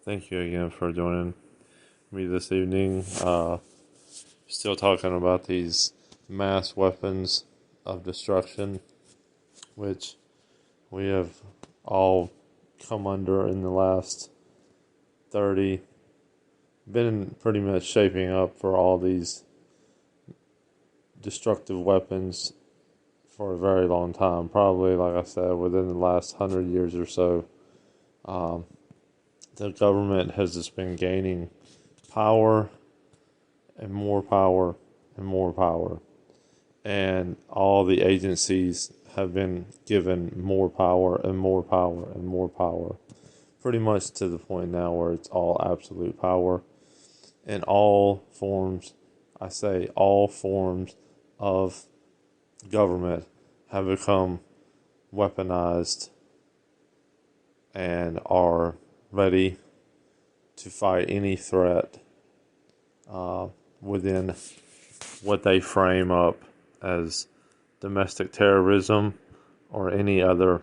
Thank you again for joining me this evening. Still talking about these mass weapons of destruction, which we have all come under in the last 30, been pretty much shaping up for all these destructive weapons for a very long time. Probably, like I said, within the last 100 years or so. The government has just been gaining power and more power and more power. And all the agencies have been given more power and more power and more power. Pretty much to the point now where it's all absolute power. And all forms, I say all forms of government have become weaponized and are ready to fight any threat within what they frame up as domestic terrorism or any other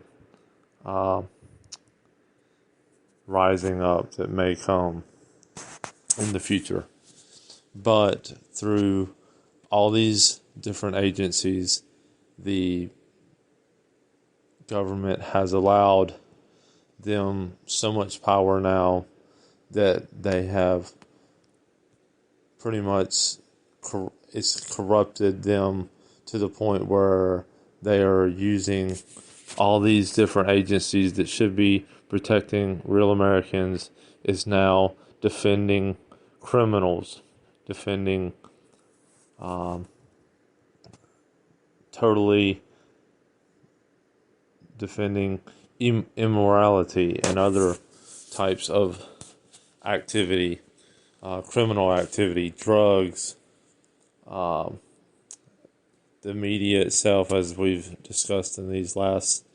rising up that may come in the future. But through all these different agencies, the government has allowed them so much power now that they have pretty much it's corrupted them to the point where they are using all these different agencies that should be protecting real Americans is now defending criminals, defending totally defending immorality and other types of activity, criminal activity, drugs, the media itself, as we've discussed in these last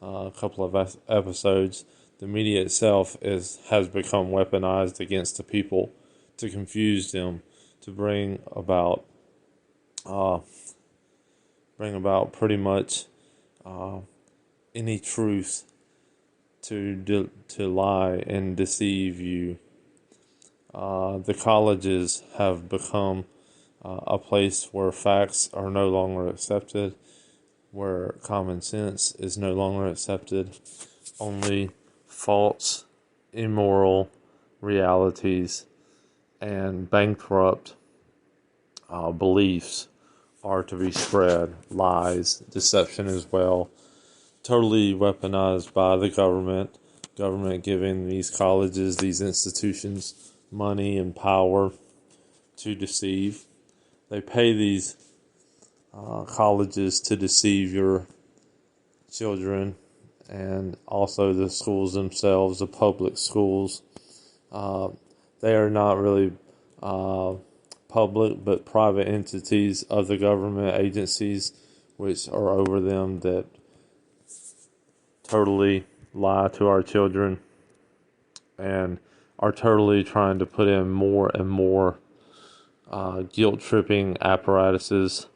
couple of episodes. The media itself has become weaponized against the people to confuse them, to bring about pretty much any truth to lie and deceive you. The colleges have become a place where facts are no longer accepted, where common sense is no longer accepted. Only false, immoral realities and bankrupt beliefs are to be spread. Lies, deception as well. Totally weaponized by the government giving these colleges, these institutions, money and power to deceive. They pay these colleges to deceive your children, and also the schools themselves, the public schools. They are not really public, but private entities of the government agencies which are over them that totally lie to our children and are totally trying to put in more and more guilt-tripping apparatuses,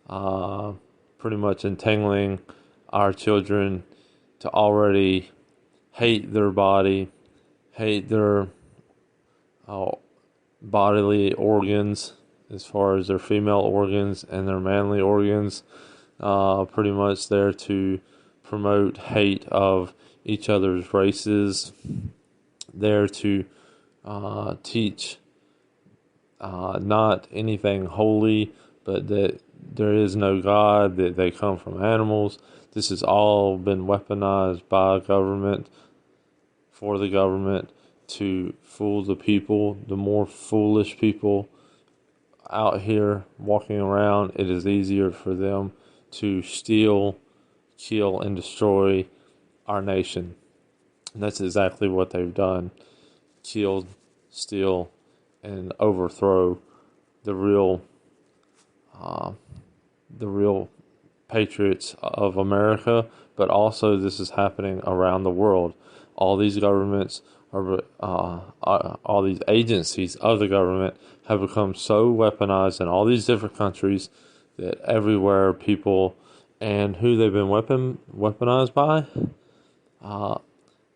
pretty much entangling our children to already hate their body, hate their bodily organs as far as their female organs and their manly organs, pretty much there to promote hate of each other's races, there to teach not anything holy, but that there is no God, that they come from animals. This has all been weaponized by government, for the government, to fool the people. The more foolish people out here walking around, it is easier for them to steal, kill, and destroy our nation. And that's exactly what they've done. Killed, steal, and overthrow the real patriots of America. But also this is happening around the world. All these governments all these agencies of the government have become so weaponized in all these different countries that everywhere people, and who they've been weaponized by,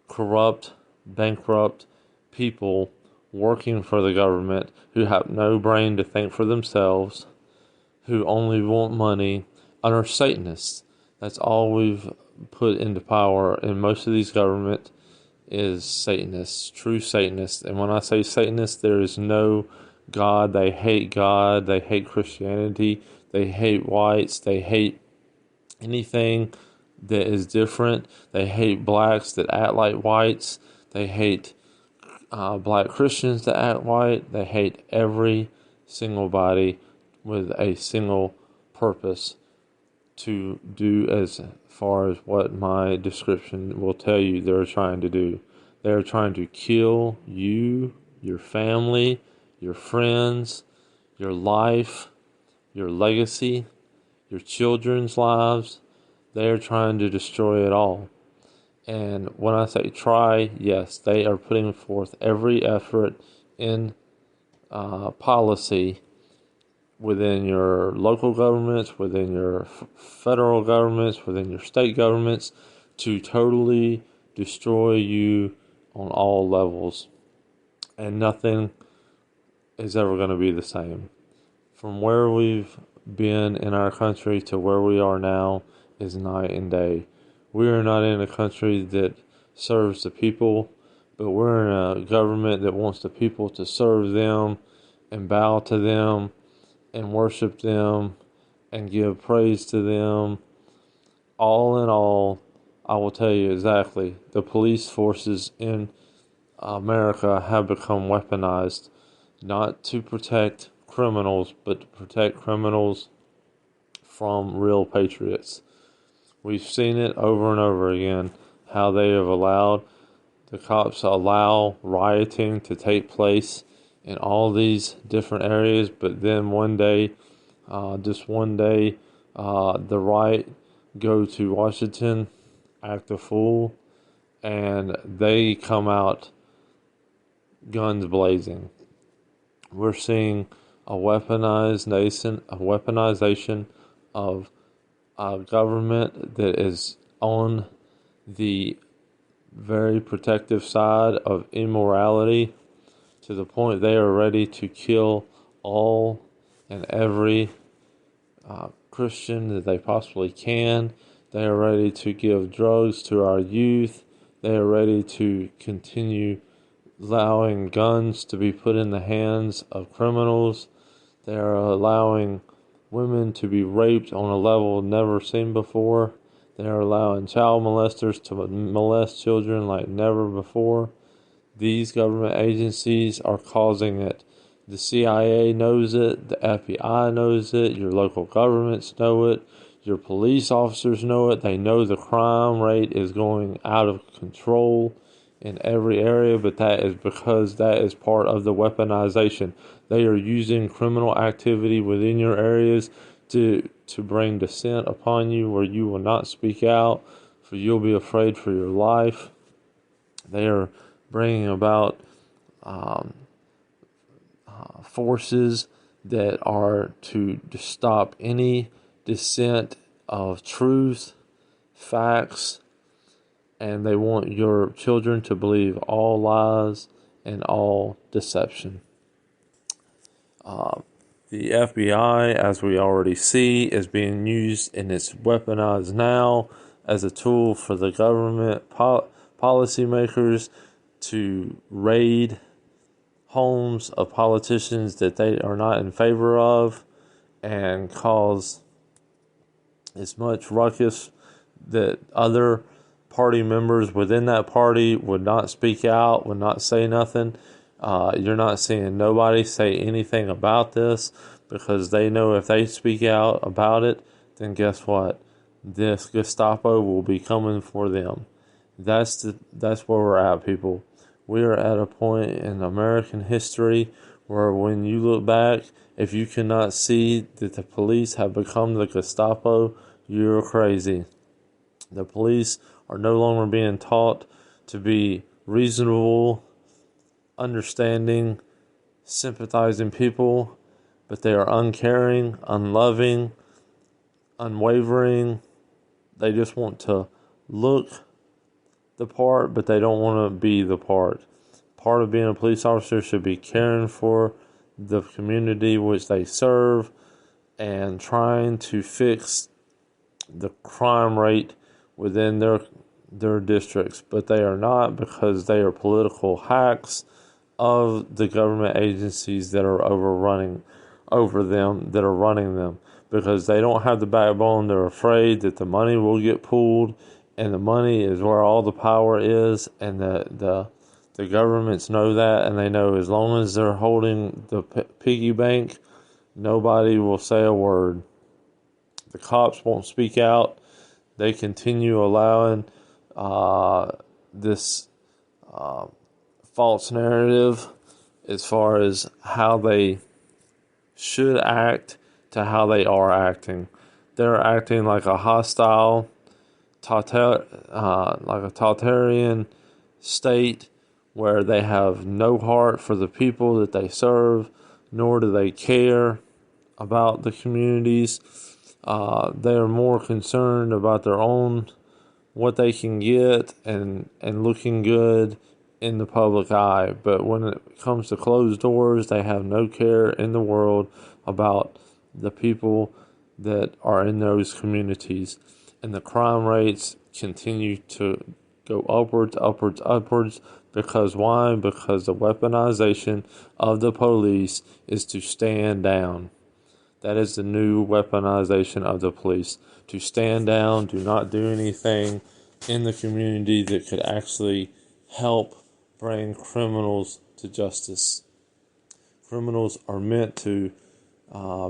corrupt, bankrupt, people working for the government who have no brain to think for themselves, who only want money, and are Satanists. That's all we've put into power in most of these government is Satanists, true Satanists. And when I say Satanists, there is no God. They hate God. They hate Christianity. They hate whites. They hate anything that is different. They hate blacks that act like whites. They hate black Christians that act white. They hate every single body with a single purpose to do as far as what my description will tell you they're trying to do. They're trying to kill you, your family, your friends, your life, your legacy, your children's lives. They're trying to destroy it all. And when I say try, yes, they are putting forth every effort in policy within your local governments, within your federal governments, within your state governments, to totally destroy you on all levels. And nothing is ever going to be the same. From where we've been in our country to where we are now is night and day. We are not in a country that serves the people, but we're in a government that wants the people to serve them and bow to them and worship them and give praise to them. All in all, I will tell you exactly, the police forces in America have become weaponized, not to protect criminals, but to protect criminals from real patriots. We've seen it over and over again, how they have allowed, the cops allow rioting to take place in all these different areas, but then one day, the right go to Washington, act a fool, and they come out guns blazing. We're seeing a weaponization of a government that is on the very protective side of immorality, to the point they are ready to kill all and every Christian that they possibly can. They are ready to give drugs to our youth. They are ready to continue allowing guns to be put in the hands of criminals. They are allowing women to be raped on a level never seen before. They are allowing child molesters to molest children like never before. These government agencies are causing it. The CIA knows it. The FBI knows it. Your local governments know it. Your police officers know it. They know the crime rate is going out of control in every area, but that is because that is part of the weaponization. They are using criminal activity within your areas to bring dissent upon you, where you will not speak out, for you'll be afraid for your life. They are bringing about forces that are to stop any dissent of truth, facts, and they want your children to believe all lies and all deception. The FBI, as we already see, is being used and it's weaponized now as a tool for the government policymakers to raid homes of politicians that they are not in favor of and cause as much ruckus that other party members within that party would not speak out, would not say nothing. You're not seeing nobody say anything about this because they know if they speak out about it, then guess what? This Gestapo will be coming for them. That's where we're at, people. We are at a point in American history where when you look back, if you cannot see that the police have become the Gestapo, you're crazy. The police are no longer being taught to be reasonable, understanding, sympathizing people, but they are uncaring, unloving, unwavering. They just want to look the part, but they don't want to be the part part of being a police officer should be caring for the community which they serve and trying to fix the crime rate within their districts, but they are not, because they are political hacks of the government agencies that are running them, because they don't have the backbone. They're afraid that the money will get pulled, and the money is where all the power is, and the governments know that, and they know as long as they're holding the piggy bank, nobody will say a word. The cops won't speak out. They continue allowing this false narrative as far as how they should act to how they are acting. They're acting like a hostile, like a totalitarian state where they have no heart for the people that they serve, nor do they care about the communities. They are more concerned about their own, what they can get, and looking good in the public eye. But when it comes to closed doors, they have no care in the world about the people that are in those communities. And the crime rates continue to go upwards. Because why? Because the weaponization of the police is to stand down. That is the new weaponization of the police. To stand down, do not do anything in the community that could actually help bring criminals to justice. Criminals are meant to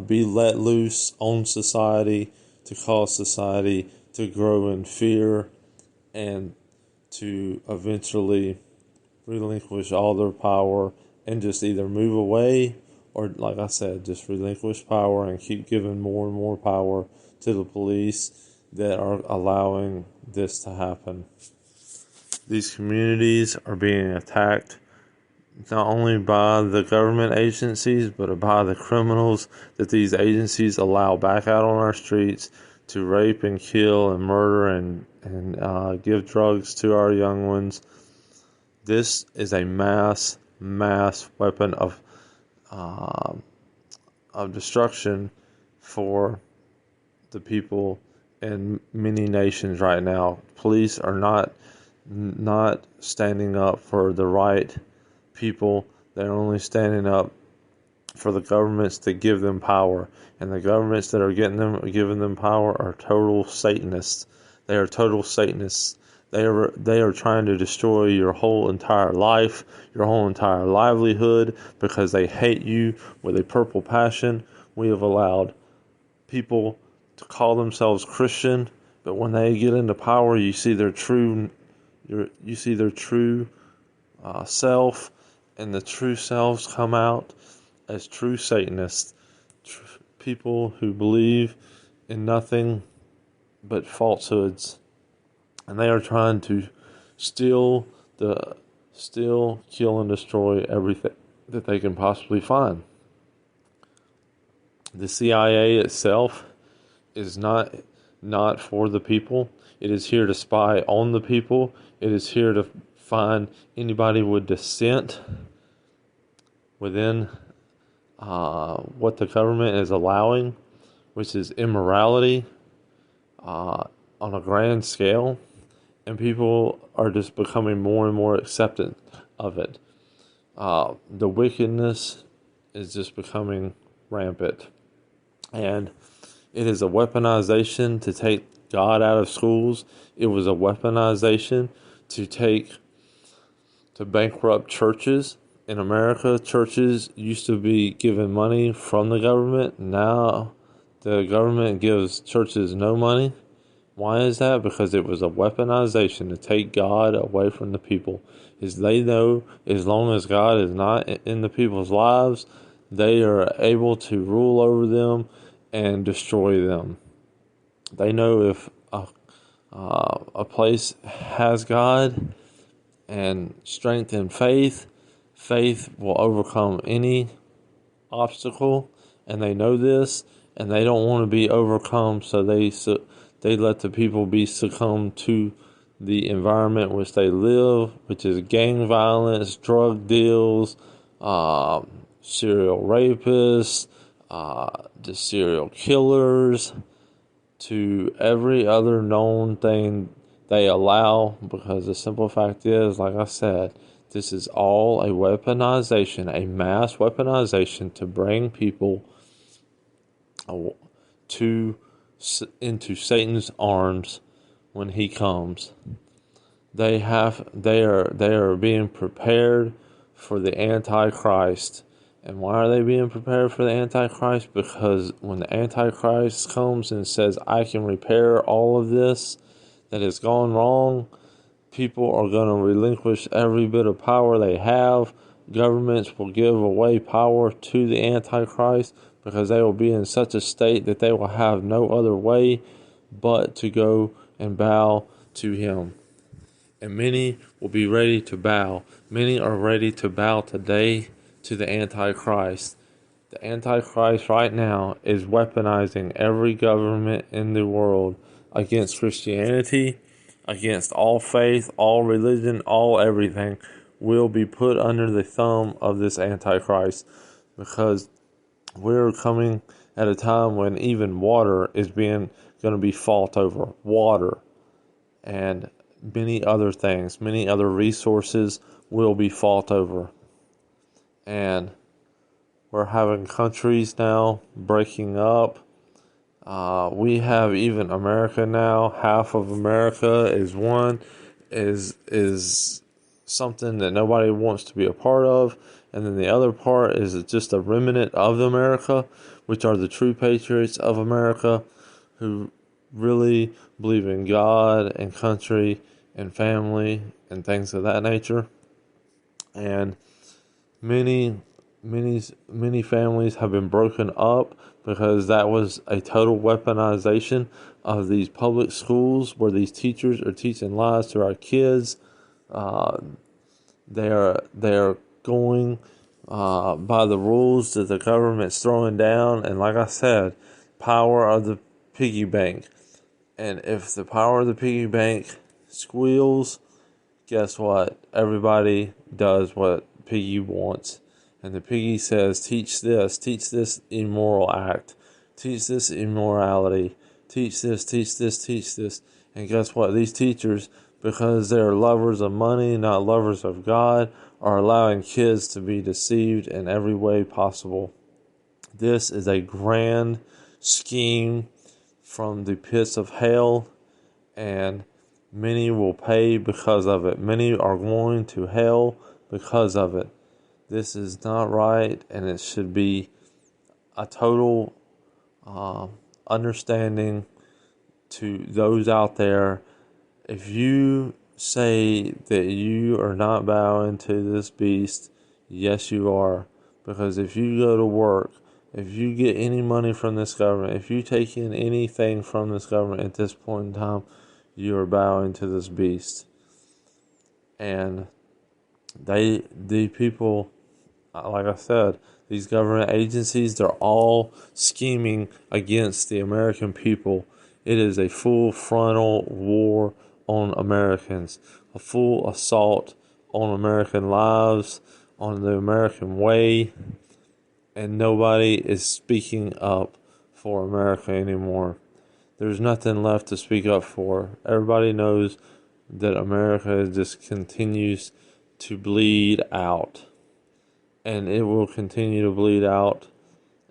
be let loose on society, to cause society to grow in fear, and to eventually relinquish all their power and just either move away, or, like I said, just relinquish power and keep giving more and more power to the police that are allowing this to happen. These communities are being attacked not only by the government agencies, but by the criminals that these agencies allow back out on our streets to rape and kill and murder and give drugs to our young ones. This is a mass weapon of destruction for the people in many nations right now. Police are not standing up for the right people. They're only standing up for the governments that give them power, and the governments that are giving them power are total Satanists. They are total Satanists. They are trying to destroy your whole entire life, your whole entire livelihood, because they hate you with a purple passion. We have allowed people to call themselves Christian, but when they get into power, you see their true self, and the true selves come out as true Satanists, people who believe in nothing but falsehoods. And they are trying to steal, kill, and destroy everything that they can possibly find. The CIA itself is not for the people. It is here to spy on the people. It is here to find anybody with dissent within what the government is allowing, which is immorality on a grand scale. And people are just becoming more and more acceptant of it. The wickedness is just becoming rampant. And it is a weaponization to take God out of schools. It was a weaponization to bankrupt churches. In America, churches used to be given money from the government. Now the government gives churches no money. Why is that? Because it was a weaponization to take God away from the people. As they know, as long as God is not in the people's lives, they are able to rule over them and destroy them. They know if a place has God and strength and faith will overcome any obstacle, and they know this, and they don't want to be overcome, so they let the people be succumbed to the environment in which they live, which is gang violence, drug deals, serial rapists, the serial killers, to every other known thing they allow, because the simple fact is, like I said, this is all a weaponization, a mass weaponization to bring people to into Satan's arms when he comes. They are being prepared for the Antichrist. And why are they being prepared for the Antichrist? Because when the Antichrist comes and says, I can repair all of this that has gone wrong, people are going to relinquish every bit of power they have. Governments will give away power to the Antichrist because they will be in such a state that they will have no other way but to go and bow to him. And many will be ready to bow. Many are ready to bow today to the Antichrist. The Antichrist right now is weaponizing every government in the world against Christianity, against all faith, all religion, all everything will be put under the thumb of this Antichrist, because we're coming at a time when even water is going to be fought over. Water and many other things, many other resources will be fought over. And we're having countries now breaking up. We have even America now. Half of America is something that nobody wants to be a part of, and then the other part is just a remnant of America, which are the true patriots of America, who really believe in God and country and family and things of that nature. And many families have been broken up because that was a total weaponization of these public schools where these teachers are teaching lies to our kids. They are going by the rules that the government's throwing down, and like I said, power of the piggy bank. And if the power of the piggy bank squeals, guess what? Everybody does what piggy wants. And the piggy says, teach this immoral act, teach this immorality, teach this. And guess what? These teachers, because they're lovers of money, not lovers of God, are allowing kids to be deceived in every way possible. This is a grand scheme from the pits of hell, and many will pay because of it. Many are going to hell because of it. This is not right, and it should be a total understanding to those out there. If you say that you are not bowing to this beast, yes you are. Because if you go to work, if you get any money from this government, if you take in anything from this government at this point in time, you are bowing to this beast. And the people, like I said, these government agencies, they're all scheming against the American people. It is a full frontal war on Americans, a full assault on American lives, on the American way, and nobody is speaking up for America anymore. There's nothing left to speak up for. Everybody knows that America just continues to bleed out. And it will continue to bleed out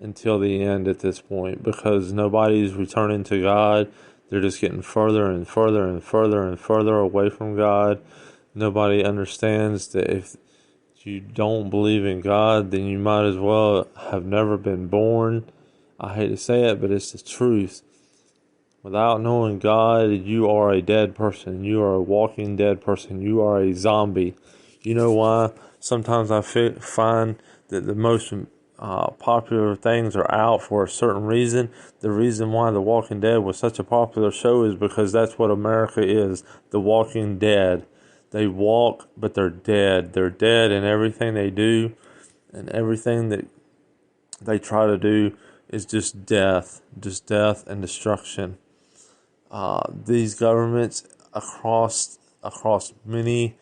until the end at this point, because nobody's returning to God. They're just getting further and further and further and further away from God. Nobody understands that if you don't believe in God, then you might as well have never been born. I hate to say it, but it's the truth. Without knowing God, you are a dead person. You are a walking dead person. You are a zombie. You know why? Sometimes I find that the most popular things are out for a certain reason. The reason why The Walking Dead was such a popular show is because that's what America is. The Walking Dead. They walk, but they're dead. They're dead in everything they do, and everything that they try to do is just death and destruction. These governments across many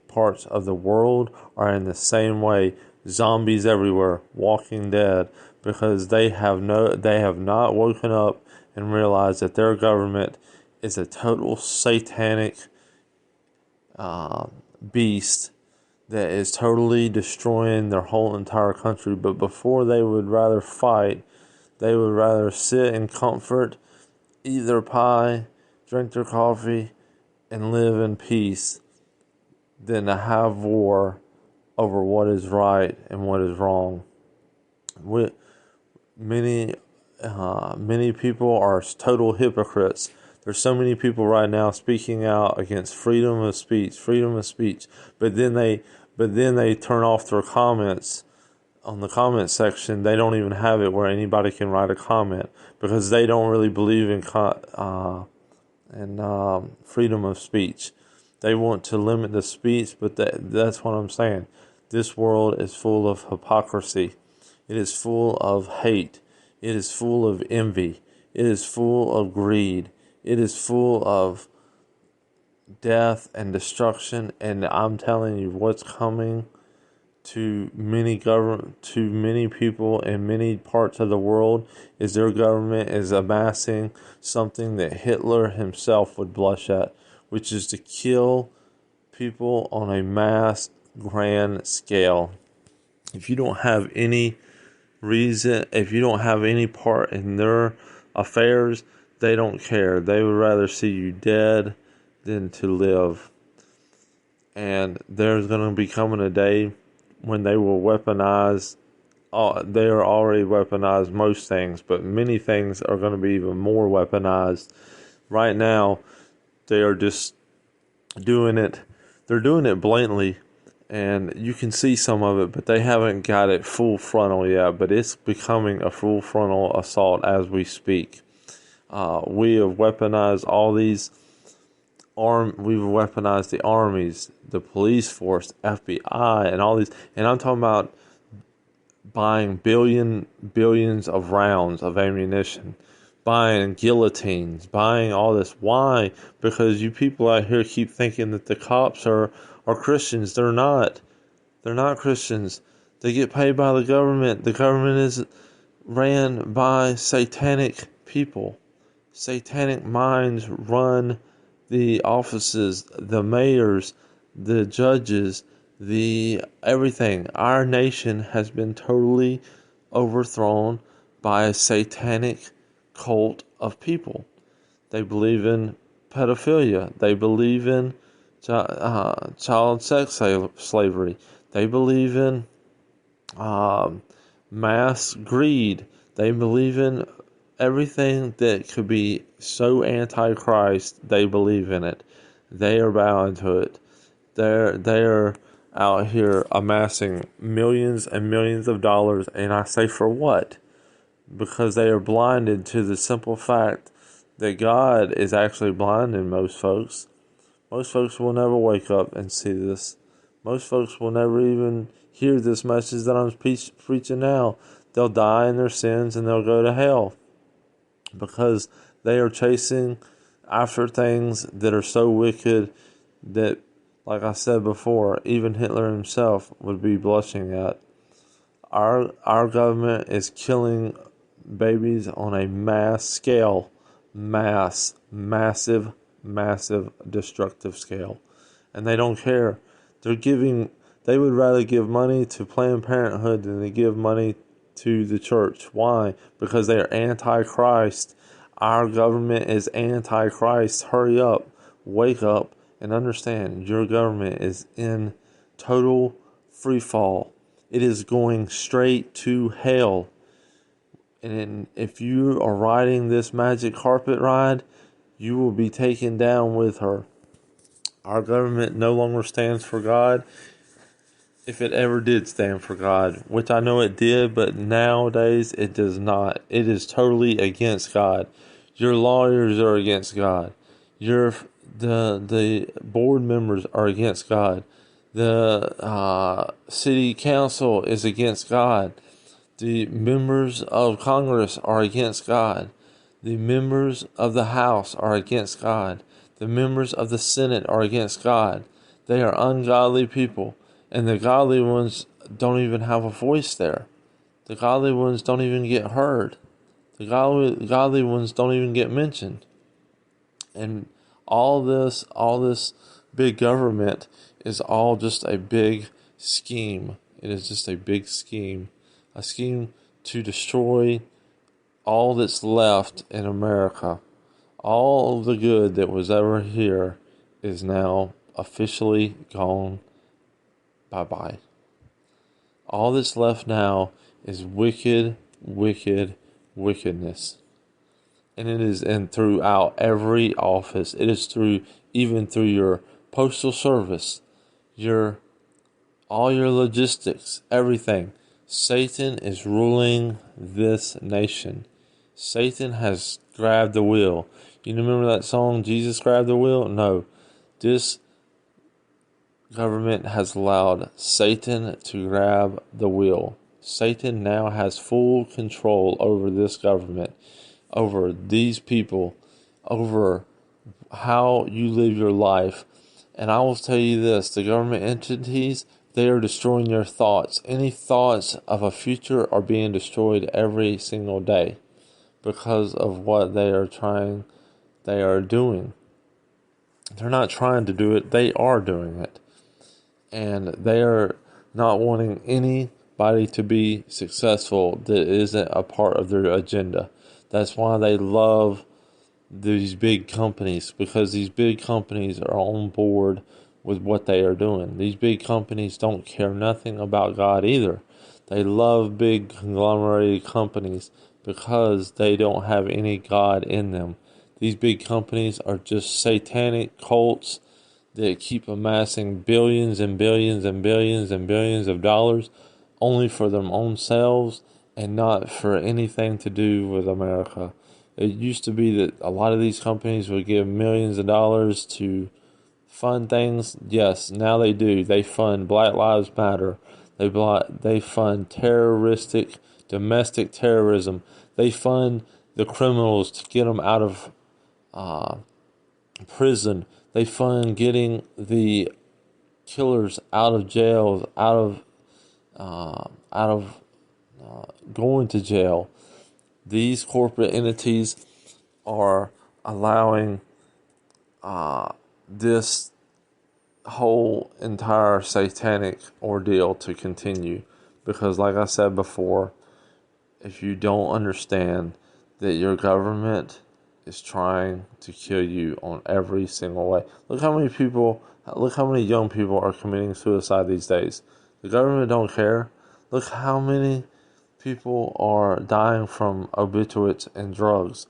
parts of the world are in the same way. Zombies everywhere, Walking Dead, because they have not woken up and realized that their government is a total satanic beast that is totally destroying their whole entire country. But before they would rather fight, they would rather sit in comfort, eat their pie, drink their coffee, and live in peace than to have war over what is right and what is wrong. Many people are total hypocrites. There's so many people right now speaking out against freedom of speech, but then they turn off their comments on the comment section. They don't even have it where anybody can write a comment because they don't really believe in freedom of speech. They want to limit the speech, but that's what I'm saying. This world is full of hypocrisy. It is full of hate. It is full of envy. It is full of greed. It is full of death and destruction. And I'm telling you, what's coming to many people in many parts of the world is their government is amassing something that Hitler himself would blush at, which is to kill people on a mass grand scale. If you don't have any part in their affairs, they don't care. They would rather see you dead than to live. And there's going to be coming a day when they will weaponize. They are already weaponized most things, but many things are going to be even more weaponized. Right now, they are just doing it. They're doing it blatantly, and you can see some of it, but they haven't got it full frontal yet. But it's becoming a full frontal assault as we speak. We have weaponized all these. We've weaponized the armies, the police force, FBI, and all these. And I'm talking about buying billions of rounds of ammunition, buying guillotines, buying all this. Why? Because you people out here keep thinking that the cops are Christians. They're not. They're not Christians. They get paid by the government. The government is ran by satanic people. Satanic minds run the offices, the mayors, the judges, the everything. Our nation has been totally overthrown by a satanic cult of people. They believe in pedophilia. They believe in child sex slavery. They believe in mass greed. They believe in everything that could be so anti-Christ. They believe in it. They are bound to it. They're out here amassing millions and millions of dollars, and I say for what? Because they are blinded to the simple fact that God is actually blinding most folks. Most folks will never wake up and see this. Most folks will never even hear this message that I'm preaching now. They'll die in their sins and they'll go to hell because they are chasing after things that are so wicked that, like I said before, even Hitler himself would be blushing at. Our government is killing babies on a mass scale. Massive destructive scale. And they don't care. They would rather give money to Planned Parenthood than they give money to the church. Why? Because they are anti-Christ. Our government is anti-Christ. Hurry up, wake up, and understand your government is in total free fall. It is going straight to hell. And if you are riding this magic carpet ride, you will be taken down with her. Our government no longer stands for God. If it ever did stand for God, which I know it did, but nowadays it does not. It is totally against God. Your lawyers are against God. The board members are against God. The city council is against God. The members of Congress are against God. The members of the House are against God. The members of the Senate are against God. They are ungodly people. And the godly ones don't even have a voice there. The godly ones don't even get heard. The godly ones don't even get mentioned. And all this big government is all just a big scheme. It is just a big scheme. A scheme to destroy all that's left in America. All of the good that was ever here is now officially gone bye-bye. All that's left now is wicked, wicked, wickedness. And it is throughout every office. It is even through your postal service, all your logistics, everything. Satan is ruling this nation. Satan has grabbed the wheel. You remember that song, Jesus Grabbed the Wheel? No. This government has allowed Satan to grab the wheel. Satan now has full control over this government, over these people, over how you live your life. And I will tell you this, the government entities, they are destroying your thoughts. Any thoughts of a future are being destroyed every single day because of what they are doing. They're not trying to do it, they are doing it. And they are not wanting anybody to be successful that isn't a part of their agenda. That's why they love these big companies, because these big companies are on board with what they are doing. These big companies don't care nothing about God either. They love big conglomerated companies because they don't have any God in them. These big companies are just satanic cults that keep amassing billions and billions and billions and billions of dollars only for their own selves and not for anything to do with America. It used to be that a lot of these companies would give millions of dollars to fund things. Yes, now they do. They fund Black Lives Matter. They fund terroristic, domestic terrorism. They fund the criminals to get them out of prison. They fund getting the killers out of jail, out of going to jail. These corporate entities are allowing this whole entire satanic ordeal to continue. Because like I said before, if you don't understand that your government is trying to kill you on every single way. Look how many young people are committing suicide these days. The government don't care. Look how many people are dying from obituates and drugs.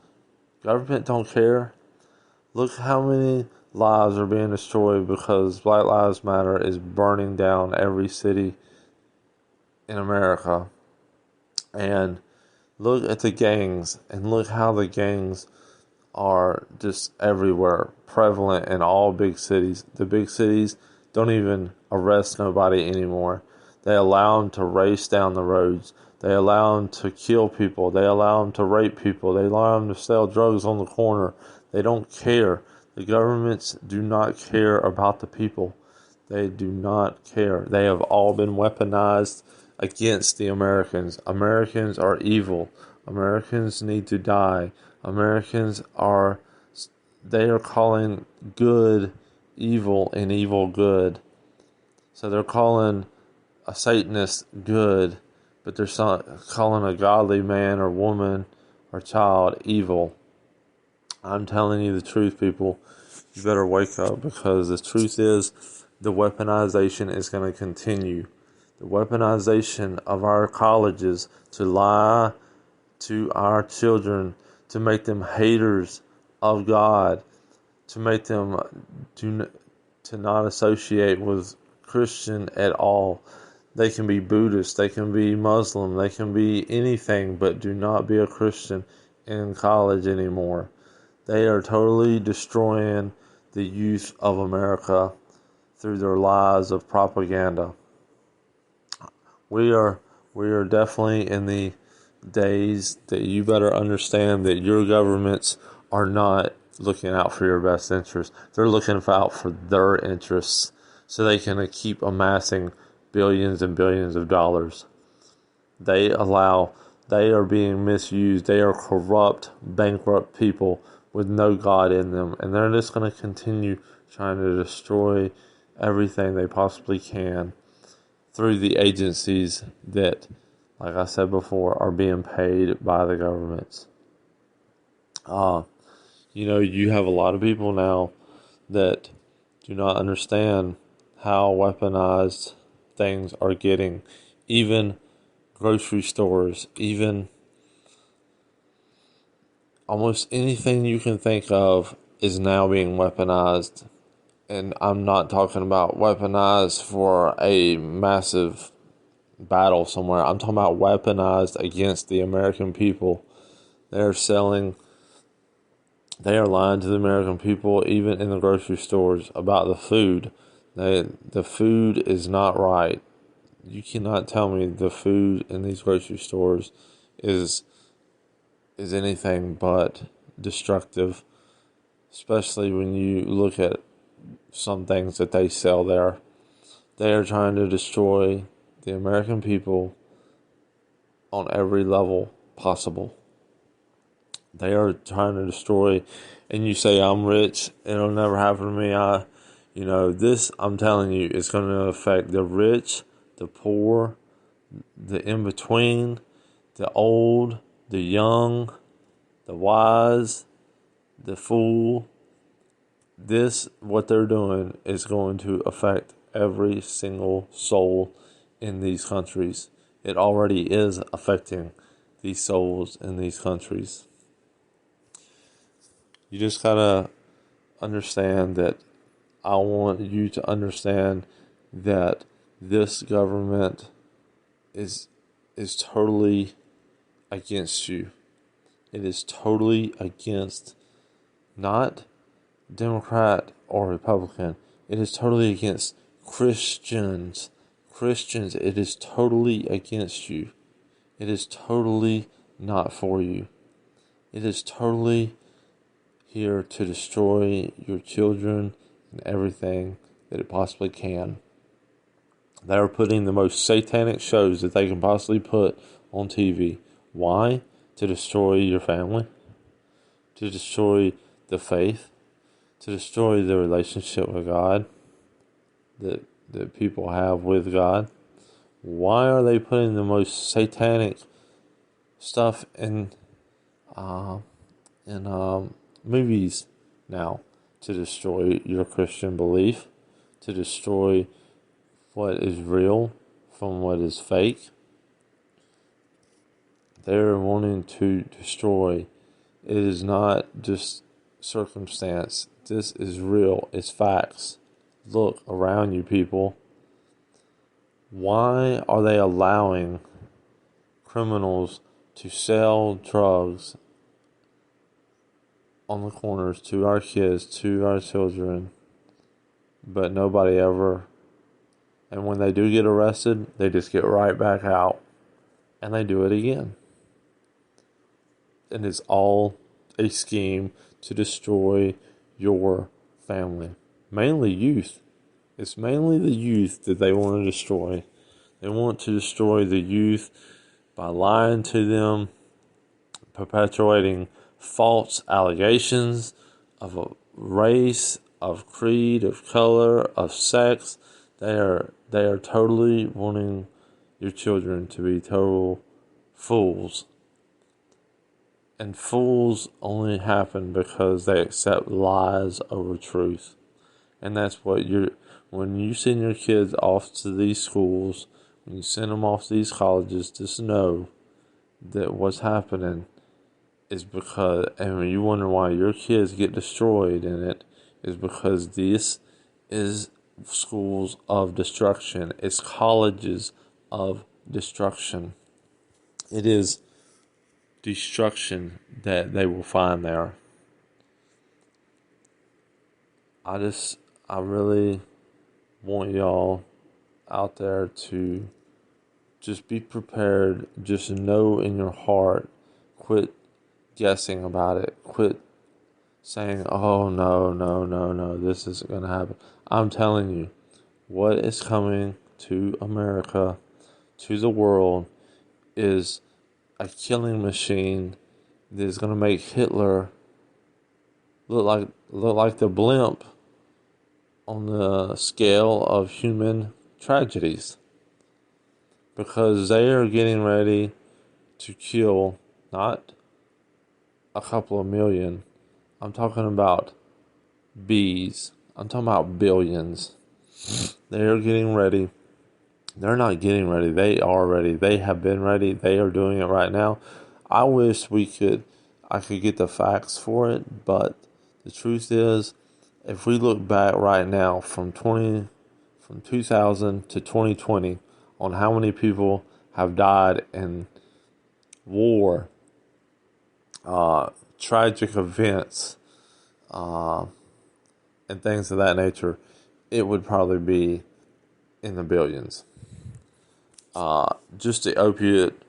Government don't care. Look how many lives are being destroyed because Black Lives Matter is burning down every city in America. And look at the gangs, and look how the gangs are just everywhere, prevalent in all big cities. The big cities don't even arrest nobody anymore. They allow them to race down the roads. They allow them to kill people. They allow them to rape people. They allow them to sell drugs on the corner. They don't care. The governments do not care about the people. They do not care. They have all been weaponized against the Americans. Americans are evil. Americans need to die. They are calling good evil and evil good. So they're calling a Satanist good, but they're calling a godly man or woman or child evil. I'm telling you the truth, people. You better wake up, because the truth is the weaponization is going to continue. The weaponization of our colleges to lie to our children, to make them haters of God, to make them to not associate with Christian at all. They can be Buddhist, they can be Muslim, they can be anything, but do not be a Christian in college anymore. They are totally destroying the youth of America through their lies of propaganda. We are definitely in the days that you better understand that your governments are not looking out for your best interest. They're looking out for their interests so they can keep amassing billions and billions of dollars. They are being misused. They are corrupt, bankrupt people with no God in them. And they're just going to continue trying to destroy everything they possibly can through the agencies that, like I said before, are being paid by the governments. You have a lot of people now that do not understand how weaponized things are getting. Even grocery stores, even almost anything you can think of is now being weaponized. And I'm not talking about weaponized for a massive battle somewhere. I'm talking about weaponized against the American people. They are lying to the American people, even in the grocery stores, about the food. The food is not right. You cannot tell me the food in these grocery stores is anything but destructive, especially when you look at some things that they sell there. They are trying to destroy the American people on every level possible. They are trying to destroy, and you say, I'm rich, it'll never happen to me. This, I'm telling you, is going to affect the rich, the poor, the in-between, the old, the young, the wise, the fool. What they're doing is going to affect every single soul in these countries. It already is affecting these souls in these countries. You just gotta understand that. I want you to understand that this government is totally against you. It is totally against not Democrat or Republican. It is totally against Christians. It is totally against you. It is totally not for you. It is totally here to destroy your children and everything that it possibly can. They are putting the most satanic shows that they can possibly put on TV. Why? To destroy your family, to destroy the faith, to destroy the relationship with God that people have with God. Why are they putting the most satanic stuff in movies now? To destroy your Christian belief, to destroy what is real from what is fake. They're wanting to destroy. It is not just circumstance. This is real. It's facts. Look around you, people. Why are they allowing criminals to sell drugs on the corners to our kids, to our children, but nobody ever, and when they do get arrested, they just get right back out and they do it again? And it's all a scheme to destroy your family. Mainly youth. It's mainly the youth that they want to destroy. They want to destroy the youth by lying to them, perpetuating false allegations of a race, of creed, of color, of sex. They are totally wanting your children to be total fools. And fools only happen because they accept lies over truth. And that's what when you send your kids off to these schools, when you send them off to these colleges, just know that what's happening is because, and when you wonder why your kids get destroyed in it, is because this is schools of destruction. It's colleges of destruction. It is destruction that they will find there. I really want y'all out there to just be prepared. Just know in your heart. Quit guessing about it. Quit saying, oh, no, no, no, no, this isn't going to happen. I'm telling you, what is coming to America, to the world, is a killing machine that is going to make Hitler look like the blimp on the scale of human tragedies, because they are getting ready to kill not a couple of million. I'm talking about bees. I'm talking about billions. They are getting ready. They're not getting ready. They are ready. They have been ready. They are doing it right now. I wish I could get the facts for it, but the truth is, if we look back right now from 2000 to 2020 on how many people have died in war, tragic events, and things of that nature, it would probably be in the billions. Just the opiate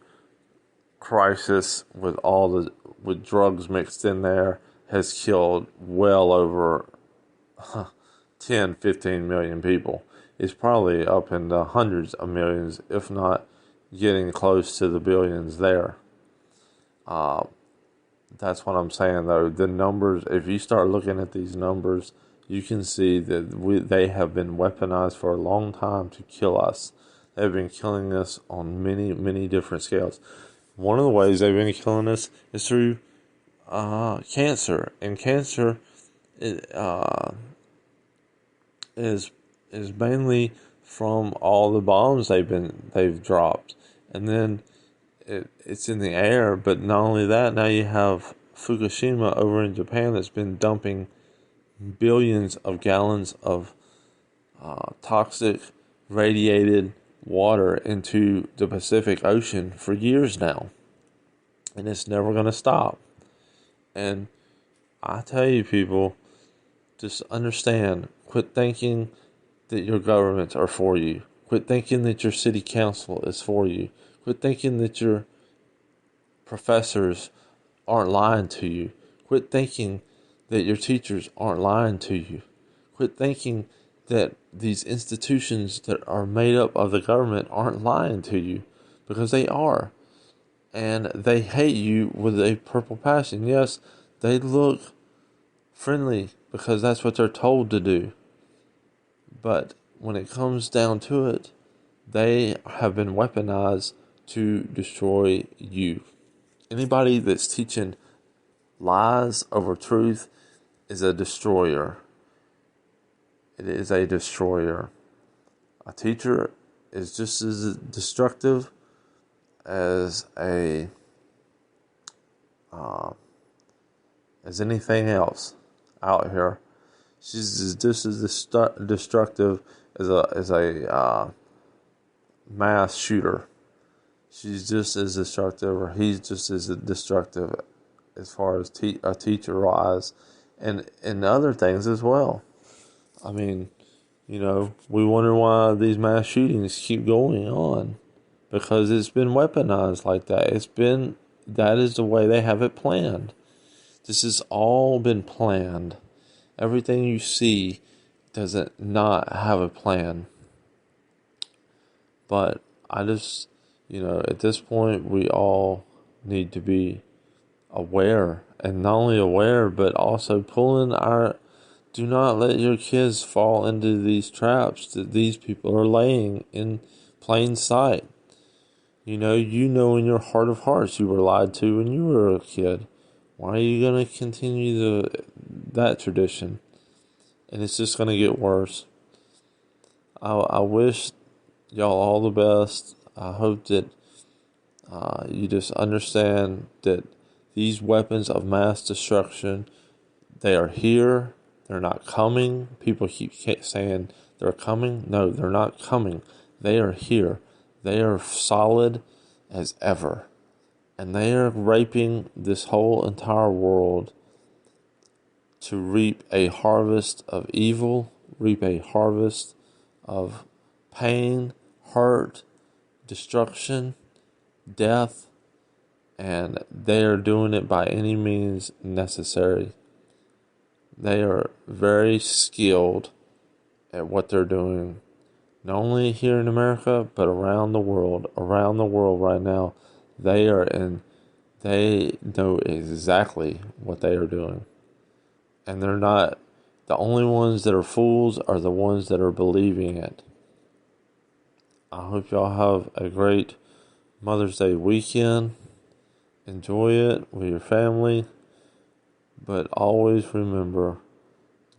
crisis with drugs mixed in there has killed well over 10, 15 million people. It's probably up in the hundreds of millions, if not getting close to the billions there. That's what I'm saying, though. The numbers, if you start looking at these numbers, you can see that they have been weaponized for a long time to kill us. They've been killing us on many, many different scales. One of the ways they've been killing us is through cancer. And cancer is mainly from all the bombs they've dropped. And then it's in the air, but not only that, now you have Fukushima over in Japan that's been dumping billions of gallons of toxic radiated water into the Pacific Ocean for years now. And it's never going to stop. And I tell you, people, just understand, quit thinking that your governments are for you. Quit thinking that your city council is for you. Quit thinking that your professors aren't lying to you. Quit thinking that your teachers aren't lying to you. Quit thinking that these institutions that are made up of the government aren't lying to you, because they are. And they hate you with a purple passion. Yes, they look friendly because that's what they're told to do. But when it comes down to it, they have been weaponized to destroy you. Anybody that's teaching lies over truth is a destroyer. It is a destroyer. A teacher is just as destructive as as anything else out here. She's just as destructive as a mass shooter. She's just as destructive, or he's just as destructive as far as a teacher wise, and other things as well. I mean, we wonder why these mass shootings keep going on, because it's been weaponized like that. That is the way they have it planned. This has all been planned. Everything you see doesn't not have a plan. But I just, at this point, we all need to be aware. And not only aware, but also do not let your kids fall into these traps that these people are laying in plain sight. You know in your heart of hearts you were lied to when you were a kid. Why are you going to continue that tradition? And it's just going to get worse. I wish y'all all the best. I hope that you just understand that these weapons of mass destruction, they are here. They're not coming. People keep saying they're coming. No, they're not coming. They are here. They are solid as ever. And they are raping this whole entire world to reap a harvest of evil, reap a harvest of pain, hurt, destruction, death, and they are doing it by any means necessary. They are very skilled at what they're doing, not only here in America, but around the world. Around the world right now, they know exactly what they are doing. And they're not, the only ones that are fools are the ones that are believing it. I hope y'all have a great Mother's Day weekend. Enjoy it with your family. But always remember,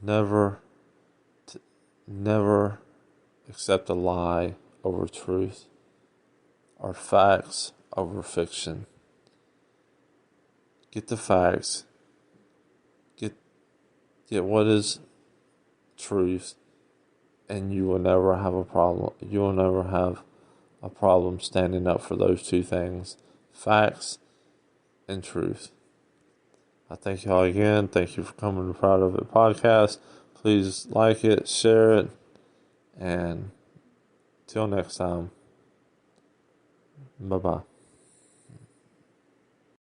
never accept a lie over truth or facts over fiction. Get the facts. Get what is truth, and you will never have a problem. You will never have a problem standing up for those two things: facts and truth. I thank y'all again. Thank you for coming to Proud of It podcast. Please like it, share it, and till next time. Bye-bye.